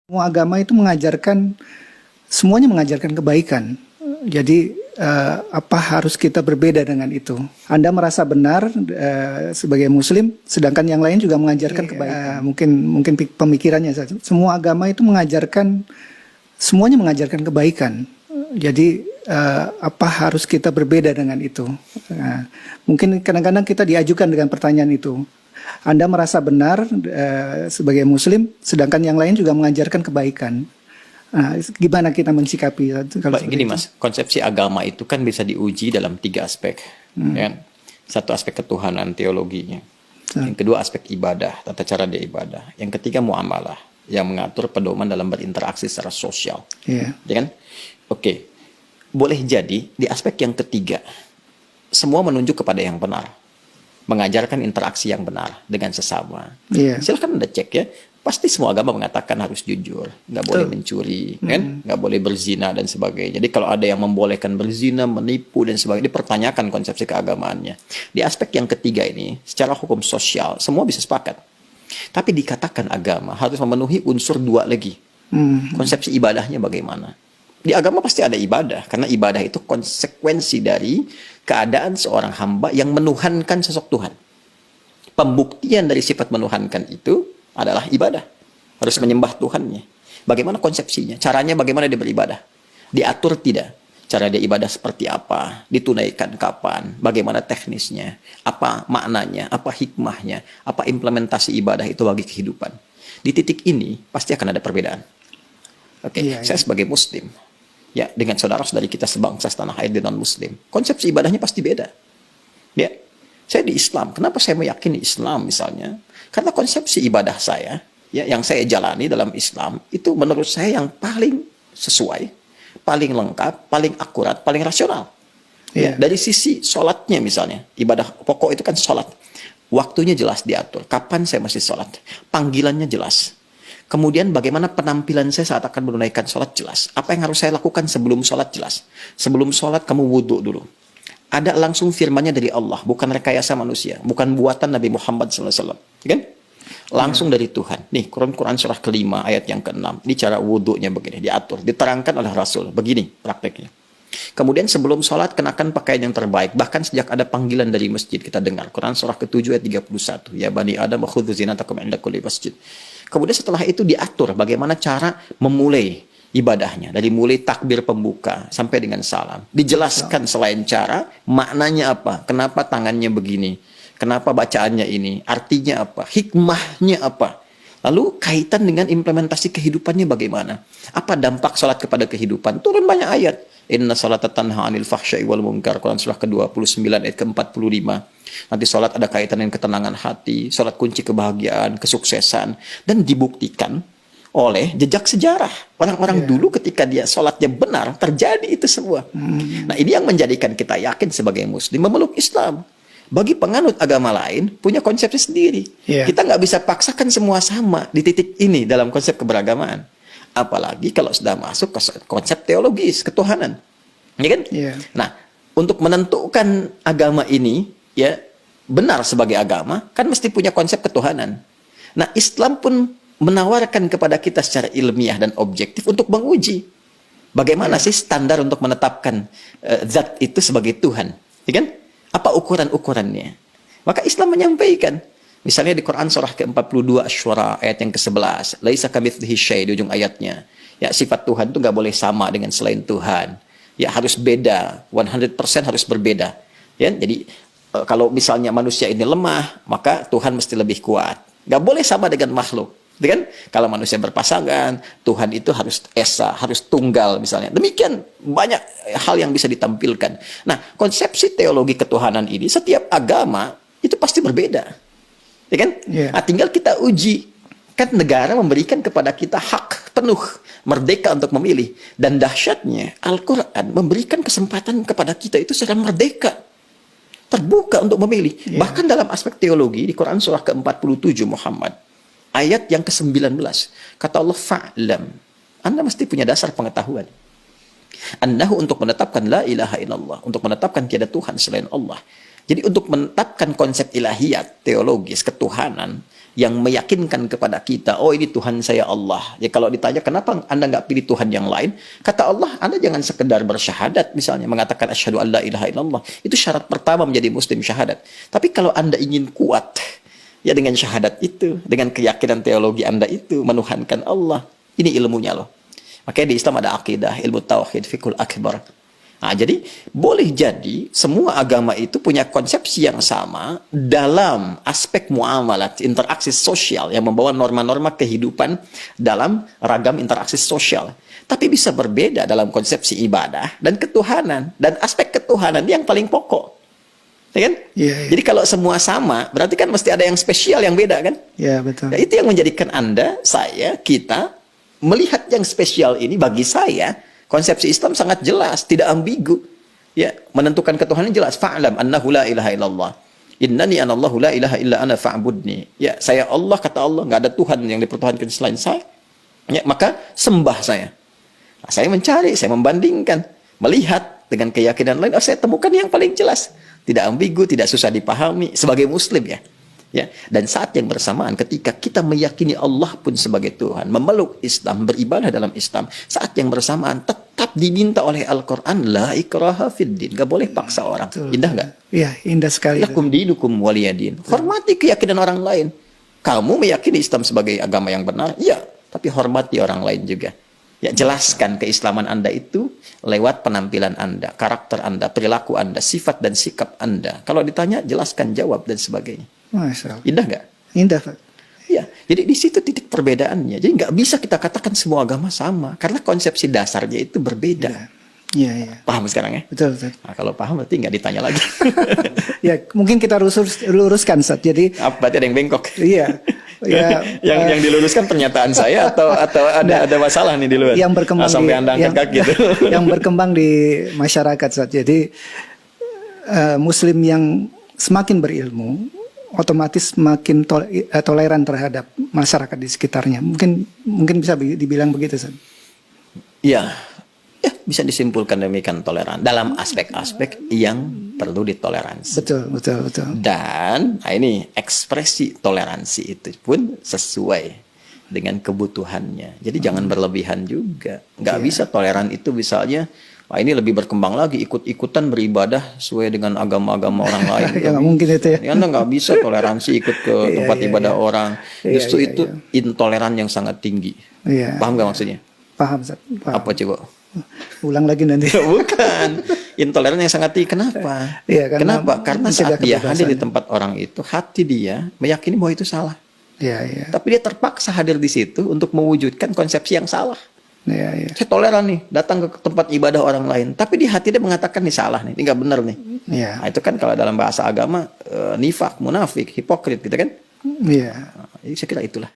Semua agama itu semuanya mengajarkan kebaikan. Jadi apa harus kita berbeda dengan itu? Anda merasa benar sebagai Muslim, sedangkan yang lain juga mengajarkan kebaikan. Mungkin pemikirannya saja. Semua agama itu semuanya mengajarkan kebaikan. Jadi apa harus kita berbeda dengan itu? Mungkin kadang-kadang kita diajukan dengan pertanyaan itu. Anda merasa benar sebagai Muslim, sedangkan yang lain juga mengajarkan kebaikan. Gimana kita mensikapi? Baik, gini Mas, konsepsi agama itu kan bisa diuji dalam 3 aspek. Ya. Satu aspek ketuhanan, teologinya. Yang kedua aspek ibadah, tata cara dia ibadah. Yang ketiga muamalah, yang mengatur pedoman dalam berinteraksi secara sosial. Ya kan? Oke, boleh jadi di aspek yang ketiga, semua menunjuk kepada yang benar. Mengajarkan interaksi yang benar dengan sesama. Silahkan Anda cek ya. Pasti semua agama mengatakan harus jujur, nggak boleh mencuri, kan? Nggak boleh berzina dan sebagainya. Jadi kalau ada yang membolehkan berzina, menipu dan sebagainya, dipertanyakan konsepsi keagamaannya. Di aspek yang ketiga ini, secara hukum sosial, semua bisa sepakat. Tapi dikatakan agama harus memenuhi unsur 2 lagi. Konsepsi ibadahnya bagaimana? Di agama pasti ada ibadah, karena ibadah itu konsekuensi dari keadaan seorang hamba yang menuhankan sosok Tuhan. Pembuktian dari sifat menuhankan itu adalah ibadah. Harus menyembah Tuhannya. Bagaimana konsepsinya? Caranya bagaimana dia beribadah? Diatur tidak? Cara dia ibadah seperti apa? Ditunaikan kapan? Bagaimana teknisnya? Apa maknanya? Apa hikmahnya? Apa implementasi ibadah itu bagi kehidupan? Di titik ini pasti akan ada perbedaan. Saya sebagai Muslim, ya, dengan saudara-saudari kita sebangsa setanah air dan non-Muslim, konsepsi ibadahnya pasti beda. Ya, saya di Islam. Kenapa saya meyakini Islam misalnya? Karena konsepsi ibadah saya, ya, yang saya jalani dalam Islam, itu menurut saya yang paling sesuai, paling lengkap, paling akurat, paling rasional. Ya, dari sisi sholatnya misalnya, ibadah pokok itu kan sholat. Waktunya jelas diatur. Kapan saya mesti sholat? Panggilannya jelas. Kemudian bagaimana penampilan saya saat akan menunaikan sholat jelas. Apa yang harus saya lakukan sebelum sholat jelas. Sebelum sholat kamu wudhu dulu. Ada langsung firmannya dari Allah, bukan rekayasa manusia, bukan buatan Nabi Muhammad SAW, kan? Langsung dari Tuhan. Nih, Quran surah ke-5 ayat yang ke-6. Ini cara wudhunya begini, diatur, diterangkan oleh Rasul. Begini prakteknya. Kemudian sebelum sholat kenakan pakaian yang terbaik. Bahkan sejak ada panggilan dari masjid kita dengar. Quran surah ke-7 ayat 31. Ya bani Adam khudzu zinatakum 'inda kulli masjid. Kemudian setelah itu diatur bagaimana cara memulai ibadahnya, dari mulai takbir pembuka sampai dengan salam. Dijelaskan selain cara, maknanya apa, kenapa tangannya begini, kenapa bacaannya ini, artinya apa, hikmahnya apa. Lalu kaitan dengan implementasi kehidupannya bagaimana. Apa dampak salat kepada kehidupan? Turun banyak ayat. Inna salata tanha 'anil fahsya'i wal munkar. Quran surah ke-29 ayat ke-45. Nanti salat ada kaitan dengan ketenangan hati, salat kunci kebahagiaan, kesuksesan, dan dibuktikan oleh jejak sejarah. Orang-orang dulu ketika dia sholatnya benar, terjadi itu semua. Nah, ini yang menjadikan kita yakin sebagai Muslim memeluk Islam. Bagi penganut agama lain, punya konsepnya sendiri. Kita nggak bisa paksakan semua sama di titik ini dalam konsep keberagamaan. Apalagi kalau sudah masuk ke konsep teologis, ketuhanan. Ya kan? Nah, untuk menentukan agama ini, ya, benar sebagai agama, kan mesti punya konsep ketuhanan. Nah, Islam pun menawarkan kepada kita secara ilmiah dan objektif untuk menguji bagaimana sih standar untuk menetapkan zat itu sebagai Tuhan, ya kan? Apa ukuran-ukurannya? Maka Islam menyampaikan, misalnya di Quran surah ke-42 Asy-Syura ayat yang ke-11, laisa kamitslihi syai' di ujung ayatnya. Ya, sifat Tuhan itu nggak boleh sama dengan selain Tuhan. Ya, harus beda, 100% harus berbeda. Ya, jadi kalau misalnya manusia ini lemah, maka Tuhan mesti lebih kuat. Nggak boleh sama dengan makhluk. Kan? Kalau manusia berpasangan, Tuhan itu harus esa, harus tunggal misalnya. Demikian banyak hal yang bisa ditampilkan. Nah, konsepsi teologi ketuhanan ini setiap agama itu pasti berbeda. Ya kan? Nah, tinggal kita uji. Kan negara memberikan kepada kita hak penuh, merdeka untuk memilih. Dan dahsyatnya, Al-Quran memberikan kesempatan kepada kita itu secara merdeka. Terbuka untuk memilih. Bahkan dalam aspek teologi, di Quran surah ke-47 Muhammad, ayat yang ke-19, kata Allah, fa'lam. Anda mesti punya dasar pengetahuan. Annahu untuk menetapkan la ilaha illallah, untuk menetapkan tiada Tuhan selain Allah. Jadi untuk menetapkan konsep ilahiyat, teologis, ketuhanan, yang meyakinkan kepada kita, oh ini Tuhan saya Allah. Ya kalau ditanya kenapa Anda nggak pilih Tuhan yang lain, kata Allah, Anda jangan sekedar bersyahadat misalnya, mengatakan asyhadu an la ilaha illallah. Itu syarat pertama menjadi muslim, syahadat. Tapi kalau Anda ingin kuat, ya dengan syahadat itu, dengan keyakinan teologi Anda itu, menuhankan Allah. Ini ilmunya loh. Makanya di Islam ada akidah, ilmu tauhid, fiqhul akbar. Nah, jadi boleh jadi semua agama itu punya konsepsi yang sama dalam aspek muamalat, interaksi sosial yang membawa norma-norma kehidupan dalam ragam interaksi sosial. Tapi bisa berbeda dalam konsepsi ibadah dan ketuhanan. Dan aspek ketuhanan yang paling pokok. Ya kan? Yeah. Jadi kalau semua sama, berarti kan mesti ada yang spesial, yang beda kan? Ya, betul. Nah, itu yang menjadikan Anda, saya, kita melihat yang spesial ini bagi saya. Konsepsi Islam sangat jelas, tidak ambigu. Ya, menentukan ketuhanan jelas. Fa'lam annahu la ilaha illallah. Innani anallahu la ilaha illa ana fa'budni. Ya, saya Allah, kata Allah, nggak ada Tuhan yang dipertuhankan selain saya. Ya, maka sembah saya. Nah, saya mencari, saya membandingkan, melihat dengan keyakinan lain, saya temukan yang paling jelas. Tidak ambigu, tidak susah dipahami sebagai muslim ya. Ya, dan saat yang bersamaan ketika kita meyakini Allah pun sebagai Tuhan, memeluk Islam, beribadah dalam Islam, saat yang bersamaan tetap diminta oleh Al-Quran, la ikraha fid din, gak boleh paksa orang. Betul. Indah gak? Iya, indah sekali. Lakum dinukum waliyadin. Hormati keyakinan orang lain. Kamu meyakini Islam sebagai agama yang benar, ya, tapi hormati orang lain juga. Ya, jelaskan keislaman Anda itu lewat penampilan Anda, karakter Anda, perilaku Anda, sifat dan sikap Anda. Kalau ditanya, jelaskan, jawab, dan sebagainya. Masya Allah. Indah nggak? Indah, Pak. Ya, jadi di situ titik perbedaannya. Jadi nggak bisa kita katakan semua agama sama, karena konsepsi dasarnya itu berbeda. Iya, iya. Paham sekarang ya? Betul, betul. Nah, kalau paham berarti nggak ditanya lagi. Ya, mungkin kita luruskan, Ustaz. Jadi, Berarti ada yang bengkok. iya. Ya, yang diluruskan pernyataan saya atau ada masalah nih di luar. Yang berkembang sampai Anda angkat kaki gitu. Yang berkembang di masyarakat, Ustaz. Jadi, Muslim yang semakin berilmu, otomatis makin toleran terhadap masyarakat di sekitarnya. Mungkin bisa dibilang begitu, Ustaz. Iya. Ya, bisa disimpulkan demikian toleran dalam aspek-aspek yang perlu ditoleransi. Betul, betul, betul. Dan ini ekspresi toleransi itu pun sesuai dengan kebutuhannya. Jadi jangan berlebihan juga. Nggak bisa toleran itu misalnya, wah ini lebih berkembang lagi, ikut-ikutan beribadah sesuai dengan agama-agama orang lain. Ya nggak mungkin itu ya. Anda nggak bisa toleransi ikut ke tempat ibadah orang. Justru itu intoleran yang sangat tinggi. Iya. Paham nggak maksudnya? Paham, Ustaz. Paham. Apa coba? Ulang lagi nanti. Bukan. Intoleran yang sangat tinggi. Kenapa? Iya, Kenapa? Karena saat dia hadir di kebebasan. tempat orang itu, hati dia meyakini bahwa itu salah. Iya, iya. Tapi dia terpaksa hadir di situ untuk mewujudkan konsepsi yang salah. Iya, iya. Saya toleran nih, datang ke tempat ibadah orang lain. Tapi di hati dia mengatakan ini salah nih, ini nggak benar nih. Iya. Nah, itu kan kalau dalam bahasa agama, nifak, munafik, hipokrit gitu kan. Iya. Nah, jadi saya kira itulah.